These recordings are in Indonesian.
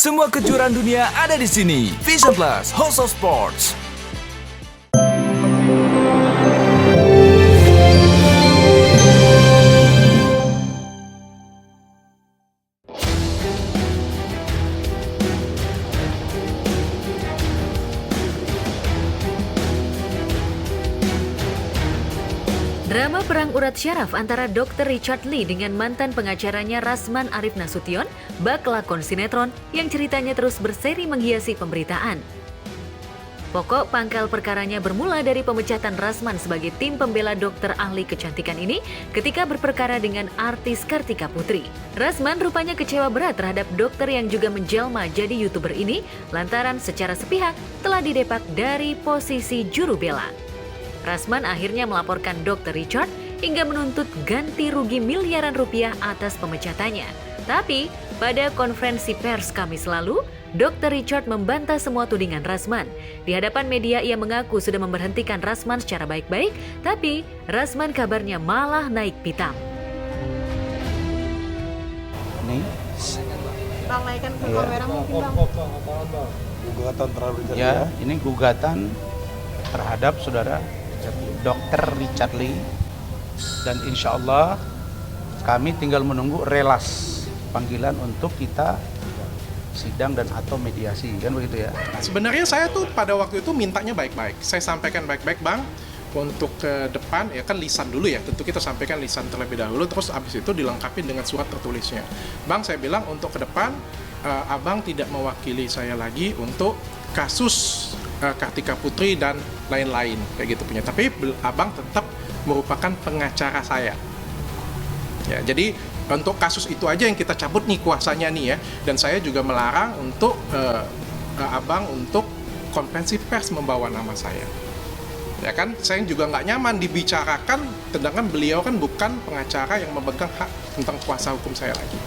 Semua kejuaraan dunia ada di sini. Vision Plus, House of Sports. Drama perang urat syaraf antara Dr. Richard Lee dengan mantan pengacaranya Rasman Arif Nasution bak lakon sinetron yang ceritanya terus berseri menghiasi pemberitaan. Pokok pangkal perkaranya bermula dari pemecatan Rasman sebagai tim pembela dokter ahli kecantikan ini ketika berperkara dengan artis Kartika Putri. Rasman rupanya kecewa berat terhadap dokter yang juga menjelma jadi YouTuber ini lantaran secara sepihak telah didepak dari posisi juru bela. Rasman akhirnya melaporkan Dr. Richard hingga menuntut ganti rugi miliaran rupiah atas pemecatannya. Tapi, pada konferensi pers Kamis lalu, Dr. Richard membantah semua tudingan Rasman. Di hadapan media ia mengaku sudah memberhentikan Rasman secara baik-baik, tapi Rasman kabarnya malah naik pitam. Nih, Bang, naikkan ke kamera mungkin bang. gugatan terhadap Richard ya, ini gugatan terhadap saudara Dr. Richard Lee, dan insya Allah kami tinggal menunggu relas panggilan untuk kita sidang dan atau mediasi, kan begitu ya. Sebenarnya saya tuh pada waktu itu mintanya baik-baik. Saya sampaikan baik-baik, Bang, untuk ke depan ya kan lisan dulu ya. Tentu kita sampaikan lisan terlebih dahulu, terus abis itu dilengkapi dengan surat tertulisnya. Bang, saya bilang untuk ke depan Abang tidak mewakili saya lagi untuk kasus Kartika Putri dan lain-lain kayak gitu punya. Tapi Abang tetap merupakan pengacara saya. Ya, jadi untuk kasus itu aja yang kita cabut nih kuasanya nih ya. Dan saya juga melarang untuk Abang untuk konferensi pers membawa nama saya. Ya kan, saya juga nggak nyaman dibicarakan, sedangkan beliau kan bukan pengacara yang memegang hak tentang kuasa hukum saya lagi.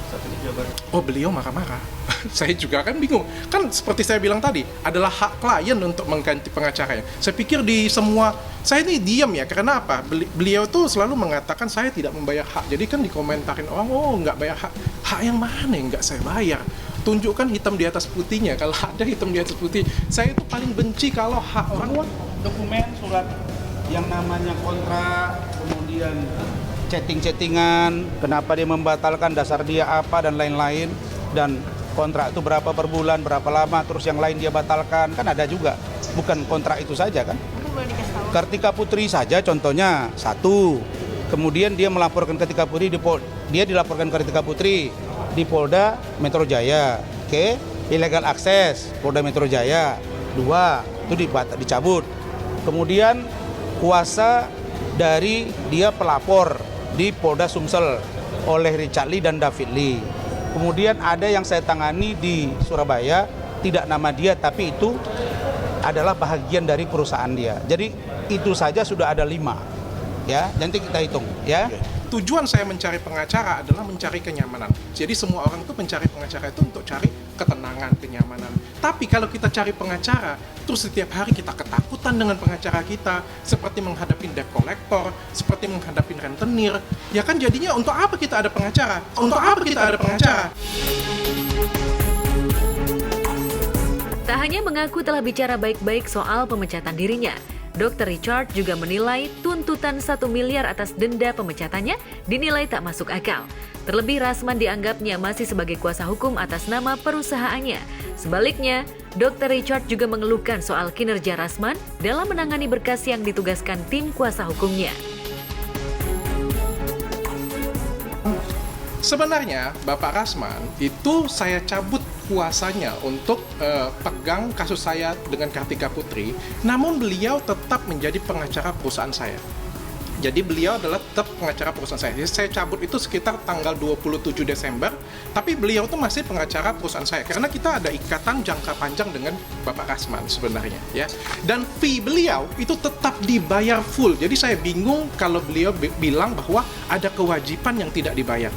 Oh, beliau marah-marah. Saya juga kan bingung. Kan seperti saya bilang tadi, adalah hak klien untuk mengganti pengacaranya. Saya pikir di semua, saya ini diam ya, karena apa? Beliau tuh selalu mengatakan saya tidak membayar hak. Jadi kan dikomentarin orang, oh nggak bayar hak. Hak yang mana yang nggak saya bayar? Tunjukkan hitam di atas putihnya. Kalau ada hitam di atas putih, saya itu paling benci kalau hak orang. Dokumen surat yang namanya kontrak, kemudian chatting-chattingan, kenapa dia membatalkan, dasar dia apa, dan lain-lain, dan kontrak itu berapa per bulan, berapa lama, terus yang lain dia batalkan, kan ada juga. Bukan kontrak itu saja kan. Kartika Putri saja contohnya satu, kemudian dia melaporkan Kartika Putri dia dilaporkan Kartika Putri di Polda Metro Jaya, oke, illegal access Polda Metro Jaya, 2 itu dicabut. Kemudian kuasa dari dia pelapor di Polda Sumsel oleh Richard Lee dan David Lee. Kemudian ada yang saya tangani di Surabaya, tidak nama dia tapi itu adalah bahagian dari perusahaan dia. Jadi itu saja sudah ada 5. Ya, nanti kita hitung ya. Tujuan saya mencari pengacara adalah mencari kenyamanan. Jadi semua orang itu mencari pengacara itu untuk cari ketenangan, kenyamanan. Tapi kalau kita cari pengacara, terus setiap hari kita ketakutan dengan pengacara kita, seperti menghadapi debt collector, seperti menghadapi rentenir, ya kan jadinya untuk apa kita ada pengacara? Untuk apa kita ada pengacara? Tak hanya mengaku telah bicara baik-baik soal pemecatan dirinya, Dr. Richard juga menilai tuntutan 1 miliar atas denda pemecatannya dinilai tak masuk akal. Terlebih Rasman dianggapnya masih sebagai kuasa hukum atas nama perusahaannya. Sebaliknya, Dr. Richard juga mengeluhkan soal kinerja Rasman dalam menangani berkas yang ditugaskan tim kuasa hukumnya. Sebenarnya Bapak Rasman itu saya cabut kuasanya untuk pegang kasus saya dengan Kartika Putri, namun beliau tetap menjadi pengacara perusahaan saya. Jadi beliau adalah tetap pengacara perusahaan saya. Jadi saya cabut itu sekitar tanggal 27 Desember, tapi beliau itu masih pengacara perusahaan saya karena kita ada ikatan jangka panjang dengan Bapak Rasman sebenarnya ya. Dan fee beliau itu tetap dibayar full. Jadi saya bingung kalau beliau bilang bahwa ada kewajiban yang tidak dibayar.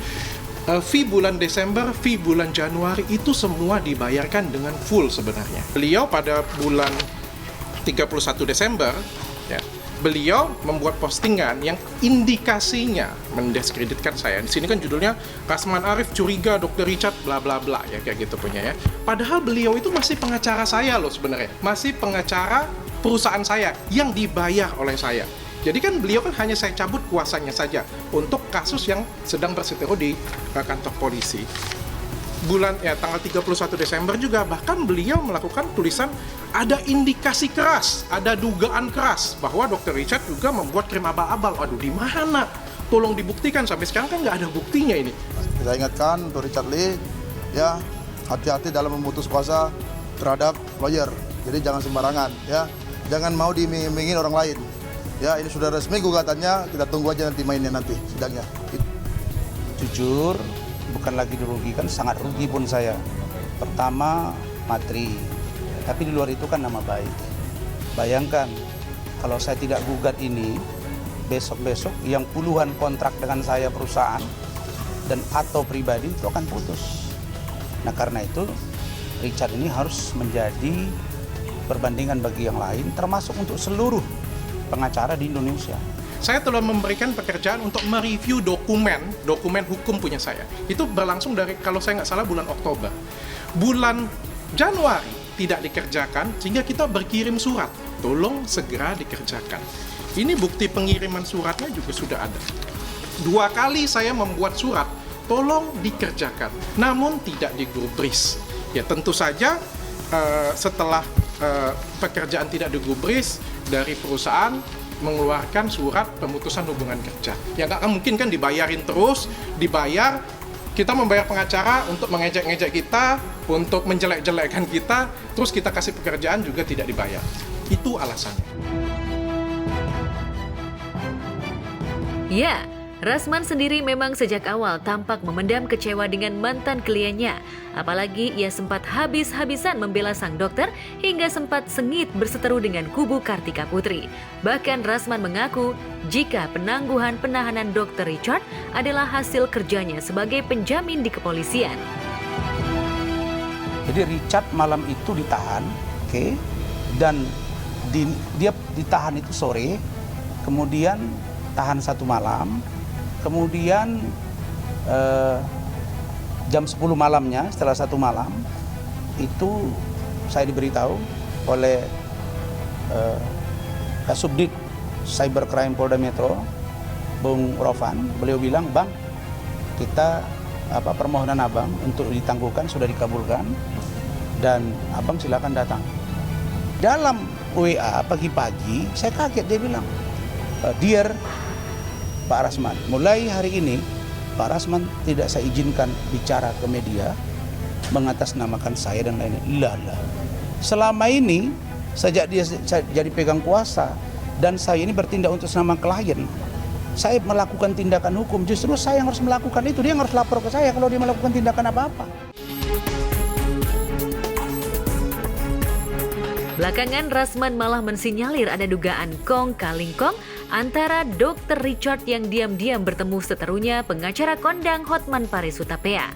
Fee bulan Desember, fee bulan Januari itu semua dibayarkan dengan full sebenarnya. Beliau pada bulan 31 Desember ya, beliau membuat postingan yang indikasinya mendiskreditkan saya. Di sini kan judulnya Rasman Arif curiga Dr. Richard bla bla bla ya, kayak gitu punya ya. Padahal beliau itu masih pengacara saya loh sebenarnya. Masih pengacara perusahaan saya yang dibayar oleh saya. Jadi kan beliau kan hanya saya cabut kuasanya saja untuk kasus yang sedang berseteru di kantor polisi. Tanggal 31 Desember juga bahkan beliau melakukan tulisan ada indikasi keras, ada dugaan keras bahwa Dr. Richard juga membuat krim abal-abal. Waduh, di mana? Tolong dibuktikan, sampai sekarang kan nggak ada buktinya ini. Kita ingatkan untuk Richard Lee, ya hati-hati dalam memutus kuasa terhadap lawyer. Jadi jangan sembarangan, ya jangan mau diiming-imingin orang lain. Ya ini sudah resmi gugatannya, kita tunggu aja nanti mainnya nanti sidangnya. Jujur, bukan lagi dirugikan, sangat rugi pun saya. Pertama, materi. Tapi di luar itu kan nama baik. Bayangkan, kalau saya tidak gugat ini, besok-besok yang puluhan kontrak dengan saya perusahaan dan atau pribadi itu akan putus. Nah karena itu, Richard ini harus menjadi perbandingan bagi yang lain, termasuk untuk seluruh pengacara di Indonesia. Saya telah memberikan pekerjaan untuk mereview dokumen hukum punya saya. Itu berlangsung dari, kalau saya nggak salah, bulan Oktober. Bulan Januari tidak dikerjakan, sehingga kita berkirim surat. Tolong segera dikerjakan. Ini bukti pengiriman suratnya juga sudah ada. 2 kali saya membuat surat, tolong dikerjakan. Namun tidak digubris. Ya tentu saja setelah pekerjaan tidak digubris, dari perusahaan mengeluarkan surat pemutusan hubungan kerja. Ya nggak mungkin kan dibayarin terus, dibayar, kita membayar pengacara untuk mengejek-ngejek kita, untuk menjelek-jelekkan kita, terus kita kasih pekerjaan juga tidak dibayar. Itu alasannya. Ya, Rasman sendiri memang sejak awal tampak memendam kecewa dengan mantan kliennya. Apalagi ia sempat habis-habisan membela sang dokter hingga sempat sengit berseteru dengan kubu Kartika Putri. Bahkan Rasman mengaku jika penangguhan penahanan Dr. Richard adalah hasil kerjanya sebagai penjamin di kepolisian. Jadi Richard malam itu ditahan, dan dia ditahan itu sore, kemudian tahan 1 malam, kemudian jam 10 malamnya, setelah 1 malam, itu saya diberitahu oleh Kasubdit Cybercrime Polda Metro, Bung Rofan. Beliau bilang, Bang, kita permohonan Abang untuk ditangguhkan sudah dikabulkan, dan Abang silakan datang. Dalam WA pagi-pagi, saya kaget, dia bilang, Dear Pak Rasman, mulai hari ini Pak Rasman tidak saya izinkan bicara ke media mengatasnamakan saya dan lain-lain. Selama ini sejak dia jadi pegang kuasa dan saya ini bertindak untuk nama klien, saya melakukan tindakan hukum, justru saya yang harus melakukan itu. Dia yang harus lapor ke saya kalau dia melakukan tindakan apa-apa. Belakangan Rasman malah mensinyalir ada dugaan kong kaling kong antara Dr. Richard yang diam-diam bertemu seterunya pengacara kondang Hotman Paris Hutapea.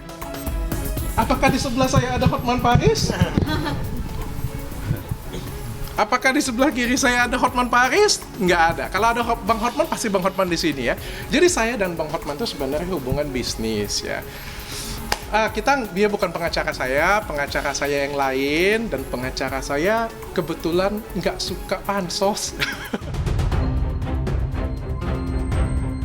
Apakah di sebelah saya ada Hotman Paris? Apakah di sebelah kiri saya ada Hotman Paris? Nggak ada. Kalau ada Bang Hotman, pasti Bang Hotman di sini ya. Jadi saya dan Bang Hotman itu sebenarnya hubungan bisnis ya. Dia bukan pengacara saya yang lain, dan pengacara saya kebetulan nggak suka pansos.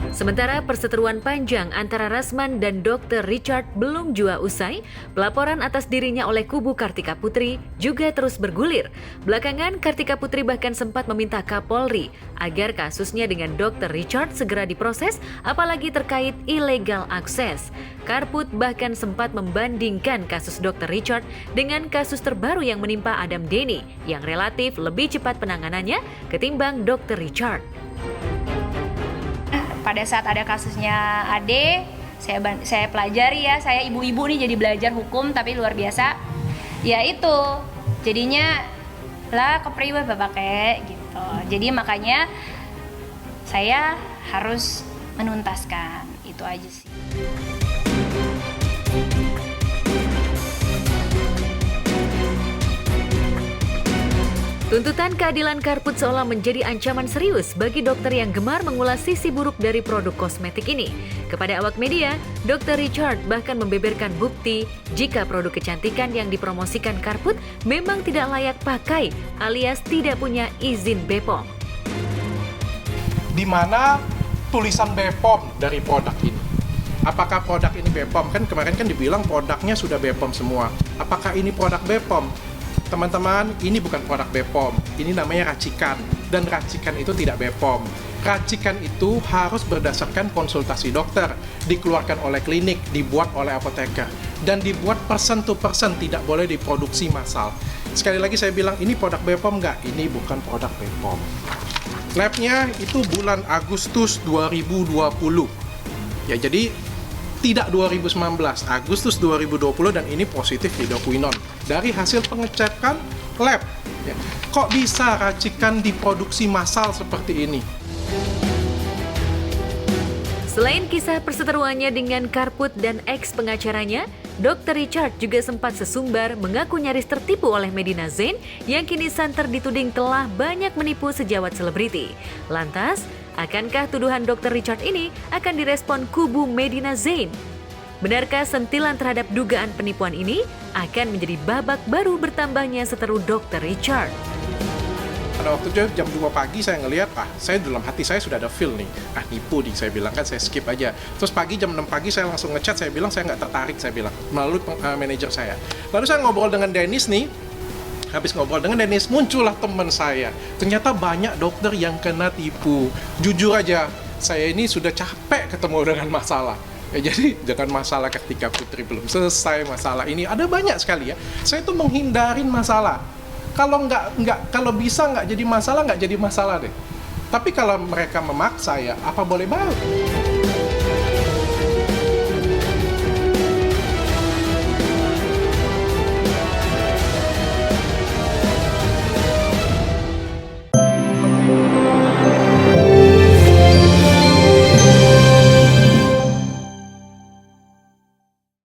Sementara perseteruan panjang antara Rasman dan Dr. Richard belum jua usai, pelaporan atas dirinya oleh kubu Kartika Putri juga terus bergulir. Belakangan, Kartika Putri bahkan sempat meminta Kapolri agar kasusnya dengan Dr. Richard segera diproses, apalagi terkait illegal akses. Karput bahkan sempat membandingkan kasus Dr. Richard dengan kasus terbaru yang menimpa Adam Denny, yang relatif lebih cepat penanganannya ketimbang Dr. Richard. Pada saat ada kasusnya Ade, saya pelajari ya, saya ibu-ibu nih jadi belajar hukum tapi luar biasa. Ya itu, jadinya lah kepriwe bapak kayak gitu. Jadi makanya saya harus menuntaskan, itu aja sih. Tuntutan keadilan Karput seolah menjadi ancaman serius bagi dokter yang gemar mengulas sisi buruk dari produk kosmetik ini. Kepada awak media, Dr. Richard bahkan membeberkan bukti jika produk kecantikan yang dipromosikan Karput memang tidak layak pakai alias tidak punya izin BPOM. Di mana tulisan BPOM dari produk ini? Apakah produk ini BPOM? Kan kemarin kan dibilang produknya sudah BPOM semua. Apakah ini produk BPOM? Teman-teman, ini bukan produk BPOM, ini namanya racikan, dan racikan itu tidak BPOM. Racikan itu harus berdasarkan konsultasi dokter, dikeluarkan oleh klinik, dibuat oleh apoteker, dan dibuat person to person, tidak boleh diproduksi massal. Sekali lagi saya bilang, ini produk BPOM nggak? Ini bukan produk BPOM. Labnya itu bulan Agustus 2020. Ya, jadi tidak 2019, Agustus 2020, dan ini positif lidoquinone. Dari hasil pengecekan lab, ya, kok bisa racikan diproduksi massal seperti ini? Selain kisah perseteruannya dengan Karput dan ex pengacaranya, Dr. Richard juga sempat sesumbar mengaku nyaris tertipu oleh Medina Zain yang kini santer dituding telah banyak menipu sejawat selebriti. Lantas, akankah tuduhan Dr. Richard ini akan direspon kubu Medina Zain? Benarkah sentilan terhadap dugaan penipuan ini akan menjadi babak baru bertambahnya seteru Dr. Richard? Pada waktu itu jam 2 pagi saya ngelihat, saya dalam hati saya sudah ada feel nih, nipu nih, saya bilang kan saya skip aja. Terus pagi jam 6 pagi saya langsung ngechat, saya bilang saya nggak tertarik, saya bilang, melalui manajer saya. Lalu saya ngobrol dengan Dennis nih, habis ngobrol dengan Dennis, muncullah teman saya. Ternyata banyak dokter yang kena tipu. Jujur aja, saya ini sudah capek ketemu dengan masalah. Ya, jadi jangan masalah ketika Putri belum selesai, masalah ini ada banyak sekali ya. Saya tuh menghindarin masalah. Kalau bisa nggak jadi masalah deh. Tapi kalau mereka memaksa ya, apa boleh mau?